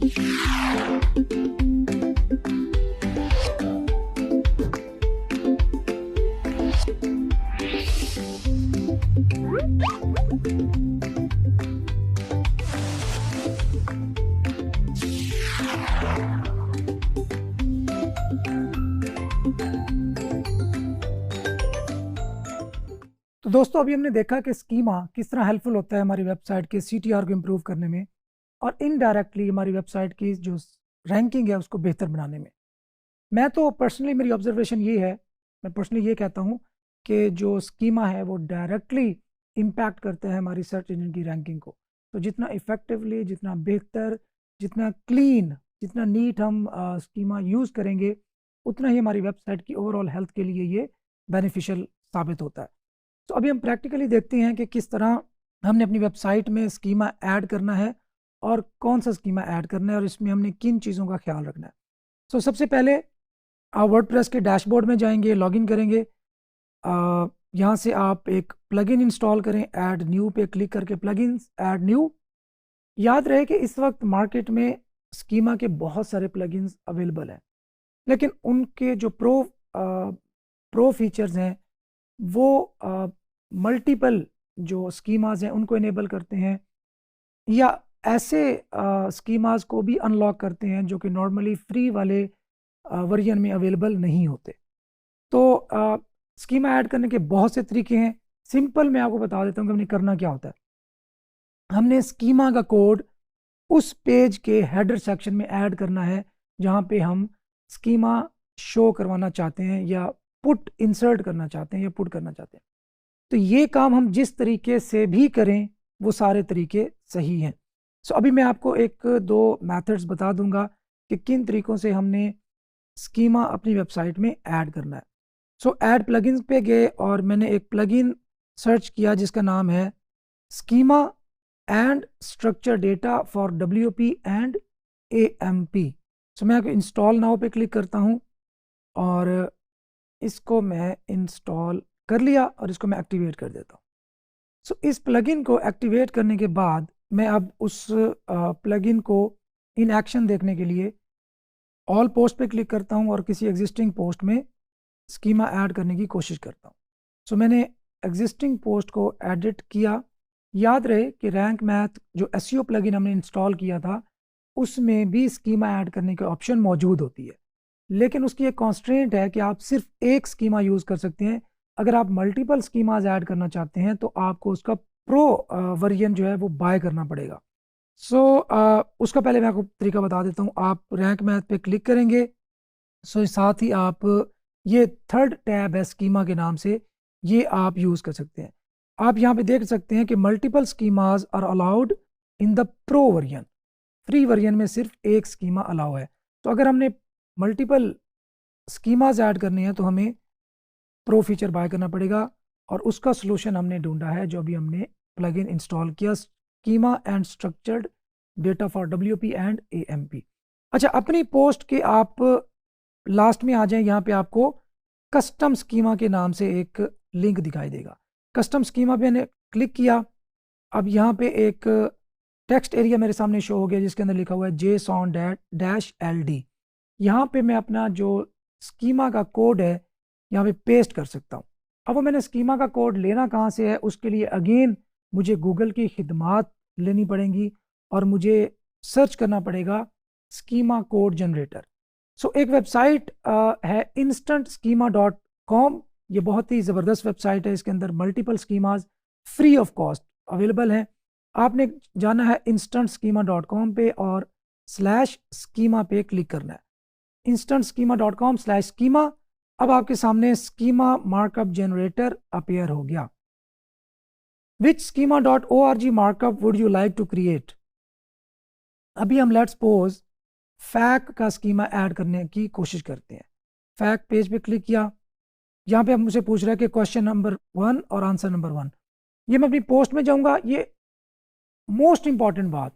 तो दोस्तों अभी हमने देखा कि स्कीमा किस तरह हेल्पफुल होता है हमारी वेबसाइट के सीटीआर को इम्प्रूव करने में और इनडायरेक्टली हमारी वेबसाइट की जो रैंकिंग है उसको बेहतर बनाने में। मैं तो पर्सनली मेरी ऑब्जर्वेशन ये है, मैं पर्सनली ये कहता हूँ कि जो स्कीमा है वो डायरेक्टली इम्पैक्ट करता है हमारी सर्च इंजन की रैंकिंग को। तो जितना इफ़ेक्टिवली, जितना बेहतर, जितना क्लीन, जितना नीट हम स्कीमा यूज़ करेंगे उतना ही हमारी वेबसाइट की ओवरऑल हेल्थ के लिए ये बेनिफिशियल साबित होता है। तो अभी हम प्रैक्टिकली देखते हैं कि किस तरह हमने अपनी वेबसाइट में स्कीमा ऐड करना है और कौन सा स्कीमा ऐड करना है और इसमें हमने किन चीज़ों का ख्याल रखना है। तो सबसे पहले आप वर्डप्रेस के डैशबोर्ड में जाएंगे, लॉगिन करेंगे। यहाँ से आप एक प्लगइन इंस्टॉल करें, ऐड न्यू पे क्लिक करके प्लगइन्स ऐड न्यू। याद रहे कि इस वक्त मार्केट में स्कीमा के बहुत सारे प्लगइन्स अवेलेबल हैं, लेकिन उनके जो प्रो फीचर्स हैं वो मल्टीपल जो स्कीमाज हैं उनको इनेबल करते हैं या ऐसे स्कीमाज को भी अनलॉक करते हैं जो कि नॉर्मली फ्री वाले वर्जन में अवेलेबल नहीं होते। तो स्कीमा ऐड करने के बहुत से तरीके हैं। सिंपल मैं आपको बता देता हूँ कि हमने करना क्या होता है। हमने स्कीमा का कोड उस पेज के हेडर सेक्शन में ऐड करना है जहाँ पे हम स्कीमा शो करवाना चाहते हैं या पुट इंसर्ट करना चाहते हैं या पुट करना चाहते हैं। तो ये काम हम जिस तरीके से भी करें वो सारे तरीके सही हैं। सो अभी मैं आपको एक दो मेथड्स बता दूंगा कि किन तरीकों से हमने स्कीमा अपनी वेबसाइट में ऐड करना है। सो ऐड प्लगइन्स पे गए और मैंने एक प्लगइन सर्च किया जिसका नाम है schema and structure data for WP and AMP। सो मैं इंस्टॉल नाउ पे क्लिक करता हूँ और इसको मैं इंस्टॉल कर लिया और इसको मैं एक्टिवेट कर देता हूँ। सो इस प्लगइन को एक्टिवेट करने के बाद मैं अब उस प्लगइन को इन एक्शन देखने के लिए ऑल पोस्ट पे क्लिक करता हूँ और किसी एग्जिस्टिंग पोस्ट में स्कीमा ऐड करने की कोशिश करता हूँ। सो मैंने एग्जिस्टिंग पोस्ट को एडिट किया। याद रहे कि रैंक मैथ जो SEO प्लगइन हमने इंस्टॉल किया था उसमें भी स्कीमा ऐड करने की ऑप्शन मौजूद होती है, लेकिन उसकी एक कॉन्स्ट्रेंट है कि आप सिर्फ एक स्कीमा यूज़ कर सकते हैं। अगर आप मल्टीपल स्कीमाज ऐड करना चाहते हैं तो आपको उसका प्रो वर्जन जो है वो बाय करना पड़ेगा। सो उसका पहले मैं आपको तरीका बता देता हूँ। आप रैंक मैथ पे क्लिक करेंगे। सो साथ ही आप ये थर्ड टैब है स्कीमा के नाम से, ये आप यूज़ कर सकते हैं। आप यहाँ पे देख सकते हैं कि multiple schemas are allowed in the pro version. Free version में सिर्फ एक स्कीमा अलाउ है। तो अगर हमने मल्टीपल स्कीमाज ऐड करनी है तो हमें प्रो फीचर बाय करना पड़ेगा और उसका सलूशन हमने ढूंढा है जो अभी हमने प्लगइन इंस्टॉल किया, schema and structured data for WP and AMP। अच्छा, अपनी पोस्ट के आप लास्ट में आ जाएं, यहाँ पे आपको कस्टम स्कीमा के नाम से एक लिंक दिखाई देगा। कस्टम स्कीमा पे मैंने क्लिक किया। अब यहाँ पे एक टेक्स्ट एरिया मेरे सामने शो हो गया जिसके अंदर लिखा हुआ है JSON-LD। यहाँ पे मैं अपना जो स्कीमा का कोड है यहाँ पे पेस्ट कर सकता हूँ। अब वो मैंने स्कीमा का कोड लेना कहाँ से है, उसके लिए अगेन मुझे गूगल की खिदमात लेनी पड़ेंगी और मुझे सर्च करना पड़ेगा स्कीमा कोड जनरेटर। सो एक वेबसाइट है instantschema.com। ये बहुत ही ज़बरदस्त वेबसाइट है। इसके अंदर multiple schemas free of cost available हैं। आपने जाना है instantschema.com पे और /schema पे क्लिक करना है। instantschema.com/schema। अब आपके सामने स्कीमा मार्कअप जनरेटर अपीयर हो गया। Which schema.org markup would you like to create. अभी हम लेट्स सपोज फैक का स्कीमा ऐड करने की कोशिश करते हैं। फैक पेज पे क्लिक किया। यहाँ पे अब मुझे पूछ रहा है कि क्वेश्चन नंबर 1 और आंसर नंबर 1। ये मैं अपनी पोस्ट में जाऊँगा। ये मोस्ट इंपॉर्टेंट बात,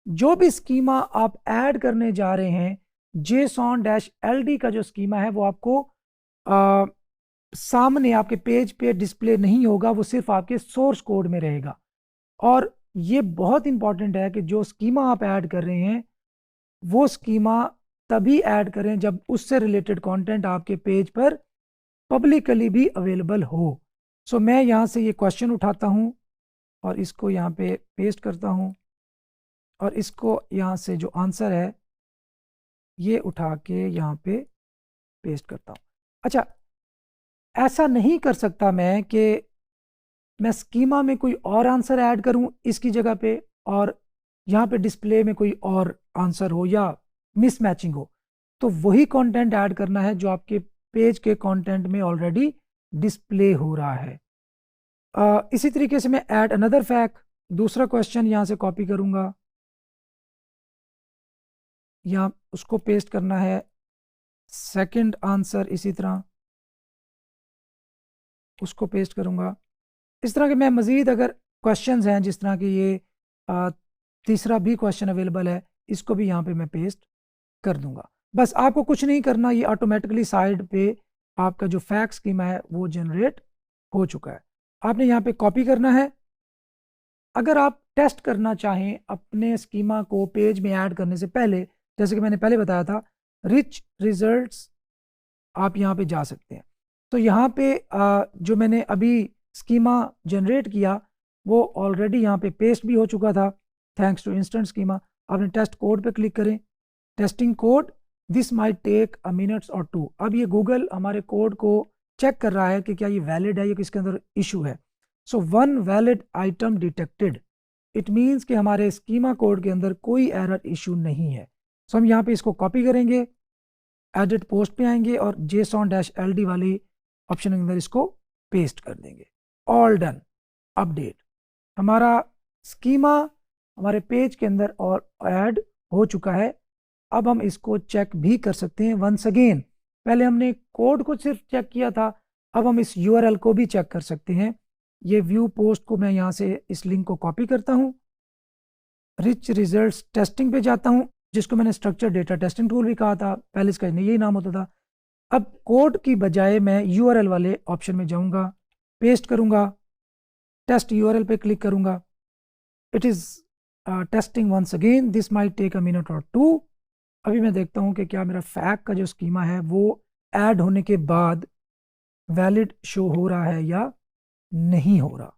जो भी स्कीमा आप ऐड करने जा रहे हैं JSON-LD का जो स्कीमा है वो आपको सामने आपके पेज पे डिस्प्ले नहीं होगा, वो सिर्फ आपके सोर्स कोड में रहेगा। और ये बहुत इंपॉर्टेंट है कि जो स्कीमा आप ऐड कर रहे हैं वो स्कीमा तभी ऐड करें जब उससे रिलेटेड कंटेंट आपके पेज पर पब्लिकली भी अवेलेबल हो। सो मैं यहाँ से ये क्वेश्चन उठाता हूँ और इसको यहाँ पे पेस्ट करता हूँ और इसको यहाँ से जो आंसर है ये उठा के यहाँ पे पेस्ट करता हूँ। अच्छा, ऐसा नहीं कर सकता मैं स्कीमा में कोई और आंसर ऐड करूं इसकी जगह पे और यहाँ पे डिस्प्ले में कोई और आंसर हो या मिसमैचिंग हो, तो वही कंटेंट ऐड करना है जो आपके पेज के कंटेंट में ऑलरेडी डिस्प्ले हो रहा है। इसी तरीके से मैं ऐड अनदर फैक्ट, दूसरा क्वेश्चन यहाँ से कॉपी करूँगा, यहाँ उसको पेस्ट करना है, सेकंड आंसर इसी तरह उसको पेस्ट करूँगा। इस तरह के मैं मज़ीद अगर क्वेश्चंस हैं जिस तरह की ये तीसरा भी क्वेश्चन अवेलेबल है, इसको भी यहाँ पे मैं पेस्ट कर दूंगा। बस आपको कुछ नहीं करना, ये ऑटोमेटिकली साइड पे आपका जो फैक्ट स्कीमा है वो जनरेट हो चुका है। आपने यहाँ पे कॉपी करना है। अगर आप टेस्ट करना चाहें अपने स्कीमा को पेज में ऐड करने से पहले, जैसे कि मैंने पहले बताया था, रिच रिजल्ट्स आप यहाँ पे जा सकते हैं। तो यहाँ पे जो मैंने अभी स्कीमा जनरेट किया वो ऑलरेडी यहाँ पे पेस्ट भी हो चुका था थैंक्स टू इंस्टेंट स्कीमा। आपने टेस्ट कोड पे क्लिक करें, testing code, this might take a minutes और 2। अब ये गूगल हमारे कोड को चेक कर रहा है कि क्या ये वैलिड है या किसके अंदर इशू है। सो 1 valid item detected, it means कि हमारे स्कीमा कोड के अंदर कोई एरर इशू नहीं है। सो हम यहाँ पे इसको कॉपी करेंगे, एडिट पोस्ट पे आएंगे और JSON-LD वाली ऑप्शन के अंदर इसको पेस्ट कर देंगे। ऑल डन, अपडेट, हमारा स्कीमा हमारे पेज के अंदर और ऐड हो चुका है। अब हम इसको चेक भी कर सकते हैं वंस अगेन। पहले हमने कोड को सिर्फ चेक किया था, अब हम इस URL को भी चेक कर सकते हैं। ये व्यू पोस्ट को मैं यहाँ से इस लिंक को कॉपी करता हूँ, रिच रिजल्ट्स टेस्टिंग पे जाता हूँ, जिसको मैंने स्ट्रक्चर डेटा टेस्टिंग टूल भी कहा था, पहले इसका यही नाम होता था। अब कोड की बजाय मैं URL वाले ऑप्शन में जाऊँगा, पेस्ट करूँगा, टेस्ट URL पे क्लिक करूँगा, it is testing once again, this might take a minute और 2। अभी मैं देखता हूँ कि क्या मेरा फैक्ट का जो स्कीमा है वो ऐड होने के बाद वैलिड शो हो रहा है या नहीं हो रहा।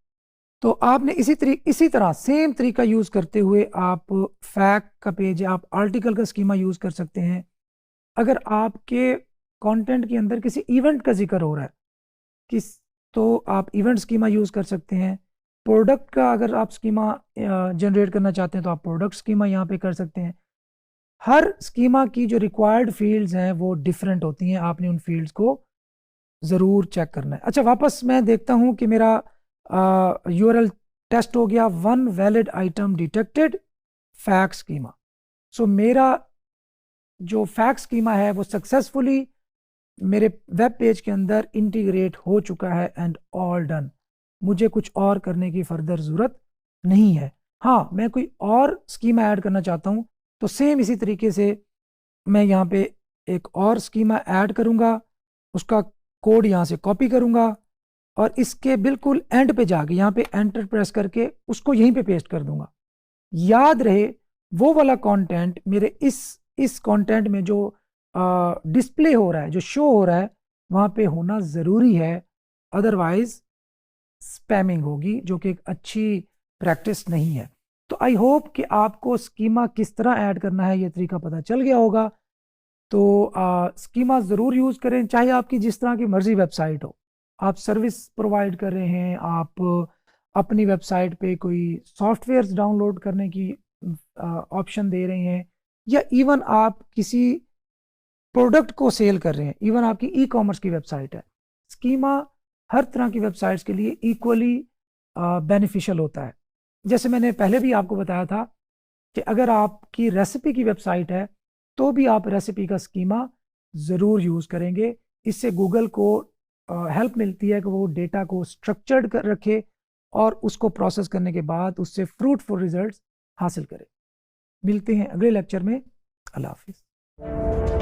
तो आपने इसी तरह सेम तरीका यूज़ करते हुए आप फैक्ट का पेज, आप आर्टिकल का स्कीमा यूज़ कर सकते हैं। अगर आपके कंटेंट के अंदर किसी इवेंट का जिक्र हो रहा है तो आप इवेंट स्कीमा यूज़ कर सकते हैं। प्रोडक्ट का अगर आप स्कीमा जनरेट करना चाहते हैं तो आप प्रोडक्ट स्कीमा यहाँ पे कर सकते हैं। हर स्कीमा की जो रिक्वायर्ड फील्ड्स हैं वो डिफरेंट होती हैं, आपने उन फील्ड्स को ज़रूर चेक करना है। अच्छा, वापस मैं देखता हूँ कि मेरा URL टेस्ट हो गया, 1 valid item detected, fact schema. So मेरा जो फैक्ट स्कीमा है वो सक्सेसफुली मेरे वेब पेज के अंदर इंटीग्रेट हो चुका है एंड ऑल डन। मुझे कुछ और करने की फर्दर ज़रूरत नहीं है। हाँ, मैं कोई और स्कीमा ऐड करना चाहता हूँ तो सेम इसी तरीके से मैं यहाँ पे एक और स्कीमा ऐड करूँगा, उसका कोड यहाँ से कॉपी करूँगा और इसके बिल्कुल एंड पे जाके यहाँ पे एंटर प्रेस करके उसको यहीं पे पेस्ट कर दूंगा। याद रहे वो वाला कंटेंट मेरे इस कंटेंट में जो डिस्प्ले हो रहा है, जो शो हो रहा है, वहाँ पे होना ज़रूरी है, अदरवाइज स्पैमिंग होगी जो कि एक अच्छी प्रैक्टिस नहीं है। तो आई होप कि आपको स्कीमा किस तरह ऐड करना है ये तरीका पता चल गया होगा। तो स्कीमा ज़रूर यूज़ करें, चाहे आपकी जिस तरह की मर्ज़ी वेबसाइट हो, आप सर्विस प्रोवाइड कर रहे हैं, आप अपनी वेबसाइट पे कोई सॉफ्टवेयर्स डाउनलोड करने की ऑप्शन दे रहे हैं, या इवन आप किसी प्रोडक्ट को सेल कर रहे हैं, इवन आपकी ई-कॉमर्स की वेबसाइट है, स्कीमा हर तरह की वेबसाइट्स के लिए इक्वली बेनिफिशियल होता है। जैसे मैंने पहले भी आपको बताया था कि अगर आपकी रेसिपी की वेबसाइट है तो भी आप रेसिपी का स्कीमा ज़रूर यूज़ करेंगे। इससे गूगल को हेल्प मिलती है कि वो डेटा को स्ट्रक्चर्ड कर रखे और उसको प्रोसेस करने के बाद उससे फ्रूटफुल रिजल्ट्स हासिल करे। मिलते हैं अगले लेक्चर में। अल्लाह हाफिज़।